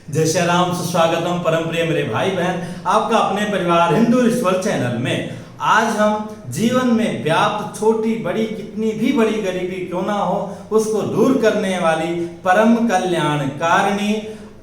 जय श्री राम, सुस्वागतम परम प्रिय मेरे भाई बहन, आपका अपने परिवार हिंदू रिचुअल चैनल में। आज हम जीवन में व्याप्त छोटी बड़ी कितनी भी बड़ी गरीबी क्यों ना हो उसको दूर करने वाली परम कल्याणकारिणी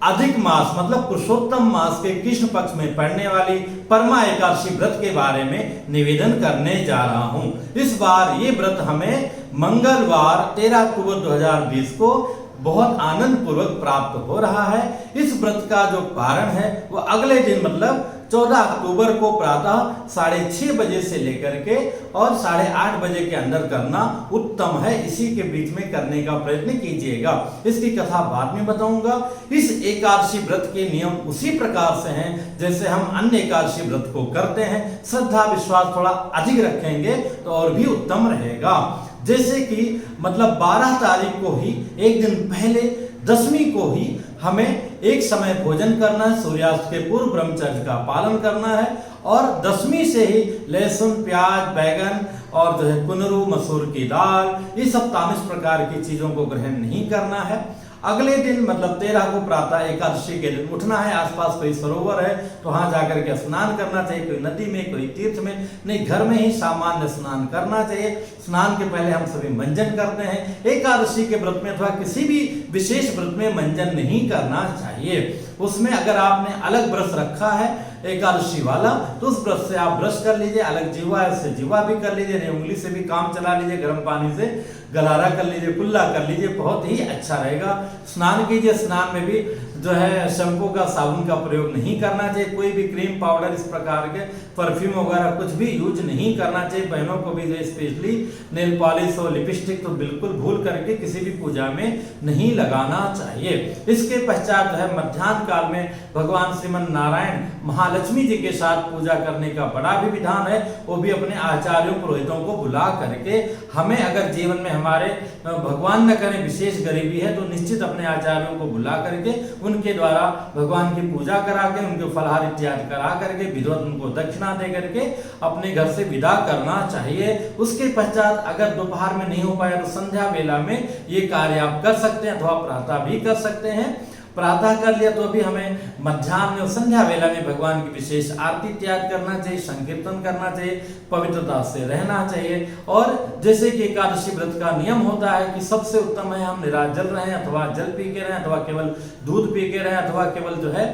अधिक मास मतलब पुरुषोत्तम मास के कृष्ण पक्ष में पड़ने वाली परमा एकादशी व्रत के बारे में निवेदन करने जा रहा हूं। इस बार ये व्रत हमें मंगलवार 13 अक्टूबर 2020 को बहुत आनंद पूर्वक प्राप्त हो रहा है। इस व्रत का जो पारण है वो अगले दिन मतलब 14 अक्टूबर को प्रातः 6:30 बजे से लेकर के और 8:30 बजे के अंदर करना उत्तम है। इसी के बीच में करने का प्रयत्न कीजिएगा। इसकी कथा बाद में बताऊंगा। इस एकादशी व्रत के नियम उसी प्रकार से हैं जैसे हम अन्य एकादशी व्रत को करते हैं। श्रद्धा विश्वास थोड़ा अधिक रखेंगे तो और भी उत्तम रहेगा। जैसे कि मतलब 12 तारीख को ही एक दिन पहले दशमी को ही हमें एक समय भोजन करना है, सूर्यास्त के पूर्व ब्रह्मचर्य का पालन करना है और दशमी से ही लहसुन प्याज बैगन और जो है कुनरू मसूर की दाल ये सब तामस प्रकार की चीजों को ग्रहण नहीं करना है। अगले दिन मतलब 13 को प्रातः एकादशी के दिन उठना है। आसपास कोई सरोवर है तो वहां जाकर के स्नान करना चाहिए, कोई नदी में कोई तीर्थ में नहीं, घर में ही सामान्य स्नान करना चाहिए। स्नान के पहले हम सभी मंजन करते हैं। एकादशी के व्रत में अथवा किसी भी विशेष व्रत में मंजन नहीं करना चाहिए। उसमें अगर आपने अलग ब्रश रखा है एकादशी वाला तो उस ब्रश से आप ब्रश कर लीजिए, अलग जीवा है उससे जीवा भी कर लीजिए, नहीं उंगली से भी काम चला लीजिए, गर्म पानी से गलारा कर लीजिए, कुल्ला कर लीजिए, बहुत ही अच्छा रहेगा। स्नान कीजिए, स्नान में भी जो है शैम्पू का साबुन का प्रयोग नहीं करना चाहिए, कोई भी क्रीम पाउडर इस प्रकार के परफ्यूम वगैरह कुछ भी यूज नहीं करना चाहिए। बहनों को भी जो स्पेशली नेल पॉलिश और लिपस्टिक तो बिल्कुल भूल करके किसी भी पूजा में नहीं लगाना चाहिए। इसके पश्चात जो है मध्याह्न काल में भगवान श्रीमन नारायण महालक्ष्मी जी के साथ पूजा करने का बड़ा भी विधान है। वो भी अपने आचार्यों पुरोहितों को बुला करके हमें अगर जीवन में हमारे भगवान न करें विशेष गरीबी है तो निश्चित अपने आचार्यों को बुला करके उनके द्वारा भगवान की पूजा करा के उनको फलाहार इत्यादि करा करके विधिवत उनको दक्षिणा दे करके अपने घर से विदा करना चाहिए। उसके पश्चात अगर दोपहर में नहीं हो पाया तो संध्या वेला में ये कार्य आप कर सकते हैं अथवा प्रातः भी कर सकते हैं। प्रातः कर लिया तो अभी हमें मध्याह्न में संध्या वेला में भगवान की विशेष आरती इत्यादि करना चाहिए, संकीर्तन करना चाहिए, पवित्रता से रहना चाहिए। और जैसे कि एकादशी व्रत का नियम होता है कि सबसे उत्तम है हम निराजल रहें अथवा जल पी के रहें अथवा केवल दूध पी के रहें अथवा केवल जो है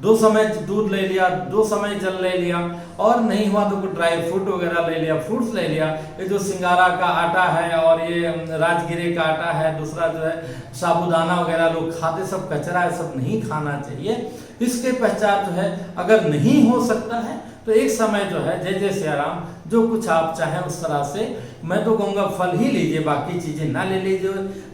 2 समय दूध ले लिया, 2 समय जल ले लिया और नहीं हुआ तो कुछ ड्राई फ्रूट वगैरह ले लिया, फ्रूट्स ले लिया। ये जो सिंगारा का आटा है और ये राजगिरे का आटा है, दूसरा जो है साबूदाना वगैरह लोग खाते, सब कचरा है, सब नहीं खाना चाहिए। इसके पश्चात जो है अगर नहीं हो सकता है तो एक समय जो है जय जय सिया राम जो कुछ आप चाहें उस तरह से, मैं तो कहूँगा फल ही लीजिए, बाकी चीजें ना ले लीजिए,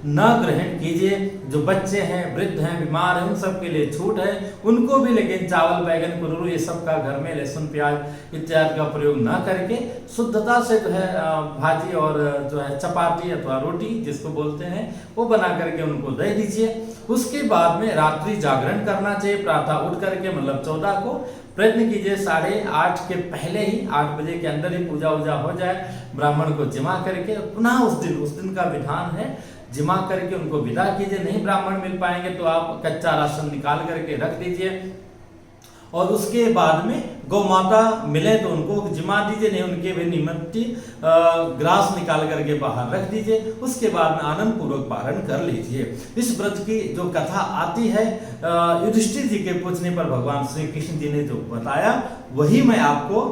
न ग्रहण कीजिए। जो बच्चे हैं, वृद्ध हैं, बीमार हैं, उन सब के लिए छूट है, उनको भी लेकिन चावल बैगन कुरु ये सब का घर में लहसुन प्याज इत्यादि का प्रयोग न करके शुद्धता से जो है भाजी और जो है चपाती अथवा रोटी जिसको बोलते हैं वो बना करके उनको दे दीजिए। उसके बाद में रात्रि जागरण करना चाहिए। प्रातः उठ करके मतलब 14 को प्रयत्न कीजिए 8:30 के पहले ही 8 बजे के अंदर ही पूजा वूजा हो जाए, ब्राह्मण को जिमा करके पुनः उस दिन का विधान है जिमा करके उनको विदा कीजिए। नहीं ब्राह्मण मिल पाएंगे तो आप कच्चा राशन निकाल करके रख दीजिए और उसके बाद में गौ माता मिले तो उनको जिमा दीजिए, नहीं उनके भी निमित्त ग्रास निकाल करके बाहर रख दीजिए। उसके बाद में आनंद पूर्वक पारण कर लीजिए। इस व्रत की जो कथा आती है युधिष्ठिर जी के पूछने पर भगवान श्री कृष्ण जी ने जो बताया वही मैं आपको।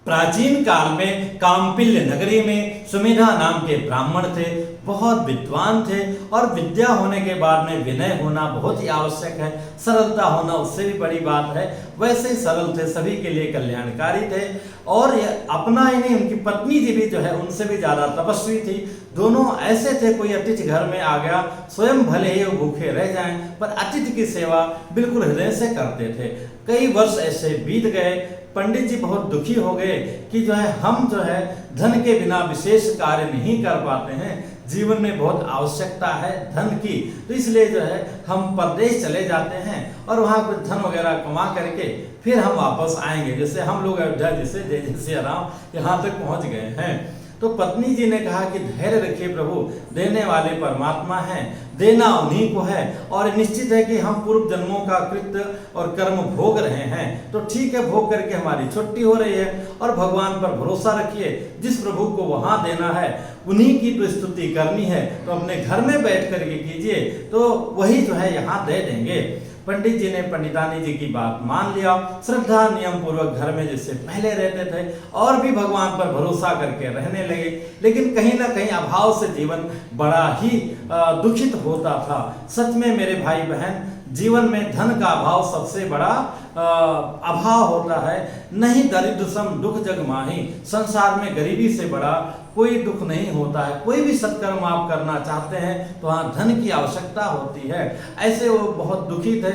प्राचीन काल में काम्पिल्य नगरी में सुमेधा नाम के ब्राह्मण थे, बहुत विद्वान थे और विद्या होने के बाद में विनय होना बहुत ही आवश्यक है, सरलता होना उससे भी बड़ी बात है। वैसे ही सरल थे, सभी के लिए कल्याणकारी थे और अपना ही नहीं उनकी पत्नी जी भी जो है उनसे भी ज्यादा तपस्वी थी। दोनों ऐसे थे, कोई अतिथि घर में आ गया स्वयं भले ही वो भूखे रह जाएं पर अतिथि की सेवा बिल्कुल हृदय से करते थे। कई वर्ष ऐसे बीत गए, पंडित जी बहुत दुखी हो गए कि जो है हम जो है धन के बिना विशेष कार्य नहीं कर पाते हैं, जीवन में बहुत आवश्यकता है धन की, तो इसलिए जो है हम परदेश चले जाते हैं और वहाँ कुछ धन वगैरह कमा करके फिर हम वापस आएंगे। जैसे हम लोग अयोध्या जैसे जय जय सिया राम यहाँ तक पहुँच गए हैं। तो पत्नी जी ने कहा कि धैर्य रखिए प्रभु, देने वाले परमात्मा हैं, देना उन्हीं को है, और निश्चित है कि हम पूर्व जन्मों का कृत्य और कर्म भोग रहे हैं, तो ठीक है, भोग करके हमारी छुट्टी हो रही है, और भगवान पर भरोसा रखिए, जिस प्रभु को वहां देना है उन्हीं की तो स्तुति करनी है, तो अपने घर में बैठ करके कीजिए, तो वही जो है यहाँ दे देंगे। पंडित जी ने पंडितानी जी की बात मान लिया, श्रद्धा नियम पूर्वक घर में जैसे पहले रहते थे और भी भगवान पर भरोसा करके रहने लगे, लेकिन कहीं ना कहीं अभाव से जीवन बड़ा ही दुखित होता था। सच में मेरे भाई बहन, जीवन में धन का अभाव सबसे बड़ा अभाव होता है। नहीं दरिद्र सम दुख जग माही, संसार में गरीबी से बड़ा कोई दुख नहीं होता है। कोई भी सत्कर्म आप करना चाहते हैं तो वहाँ धन की आवश्यकता होती है। ऐसे वो बहुत दुखी थे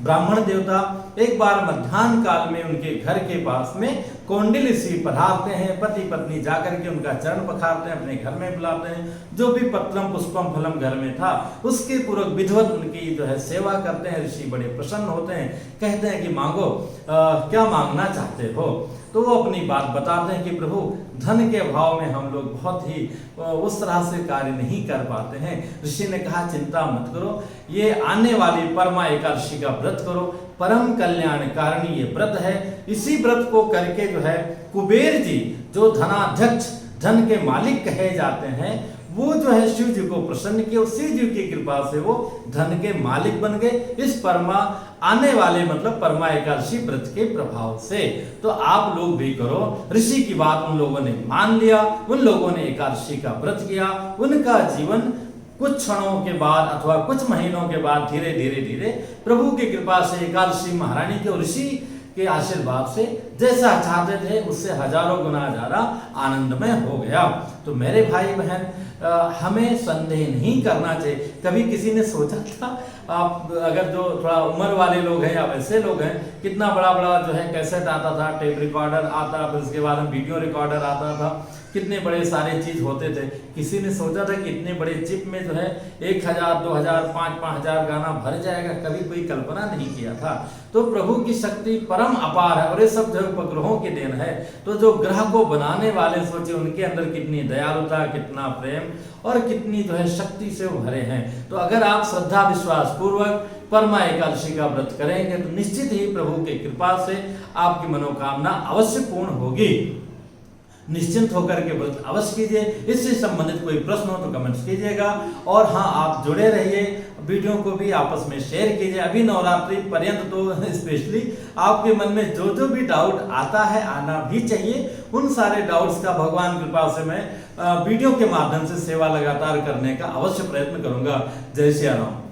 ब्राह्मण देवता। एक बार मध्याह्न काल में उनके घर के पास में कौंडिल ऋषि पधारते हैं, पति पत्नी जाकर के उनका चरण पखारते हैं, अपने घर में बुलाते हैं, जो भी पत्रम पुष्पम फलम घर में था उसके पूर्वक विधिवत उनकी जो है सेवा करते हैं। ऋषि बड़े प्रसन्न होते हैं, कहते हैं कि मांगो, क्या मांगना चाहते हो। तो वो अपनी बात बताते हैं कि प्रभु, धन के अभाव में हम लोग बहुत ही उस तरह से कार्य नहीं कर पाते हैं। ऋषि ने कहा चिंता मत करो, ये आने वाली परमा एकादशी का व्रत करो, परम कल्याणकारिणी ये व्रत है। इसी व्रत को करके जो है कुबेर जी, जो धनाध्यक्ष धन के मालिक कहे जाते हैं, वो जो है शिव जी को प्रसन्न किए, शिव जी की कृपा से वो धन के मालिक बन गए इस परमा आने वाले मतलब परमा एकादशी व्रत के प्रभाव से। तो आप लोग भी करो। ऋषि की बात उन लोगों ने मान लिया, उन लोगों ने एकादशी का व्रत किया। उनका जीवन कुछ क्षणों के बाद अथवा कुछ महीनों के बाद धीरे धीरे धीरे प्रभु की कृपा से एकादशी महारानी के और ऋषि के आशीर्वाद से जैसा चाहते थे उससे हजारों गुना ज्यादा आनंदमय हो गया। तो मेरे भाई बहन, हमें संदेह नहीं करना चाहिए। कभी किसी ने सोचा था, आप अगर जो थोड़ा उम्र वाले लोग हैं या वैसे लोग हैं, कितना बड़ा बड़ा जो है कैसेट आता था, टेप रिकॉर्डर आता, फिर उसके बाद में वीडियो रिकॉर्डर आता था, कितने बड़े सारे चीज होते थे। किसी ने सोचा था कि इतने बड़े चिप में जो है 1000, 2000, 5000 गाना भर जाएगा, कभी कोई कल्पना नहीं किया था। तो प्रभु की शक्ति परम अपार है और ये सब जो उपग्रहों की देन है। तो जो ग्रह को बनाने वाले सोचे उनके अंदर कितनी दयालुता, कितना प्रेम और कितनी जो है शक्ति से वो भरे हैं। तो अगर आप श्रद्धा विश्वास पूर्वक परमा एकादशी का व्रत करेंगे तो निश्चित ही प्रभु की कृपा से आपकी मनोकामना अवश्य पूर्ण होगी। निश्चिंत होकर के व्रत अवश्य कीजिए। इससे संबंधित कोई प्रश्न हो तो कमेंट्स कीजिएगा। और हाँ, आप जुड़े रहिए, वीडियो को भी आपस में शेयर कीजिए। अभी नवरात्रि पर्यंत तो स्पेशली आपके मन में जो जो भी डाउट आता है, आना भी चाहिए, उन सारे डाउट्स का भगवान कृपा से मैं वीडियो के माध्यम से सेवा लगातार करने का अवश्य प्रयत्न करूंगा। जय श्री राम।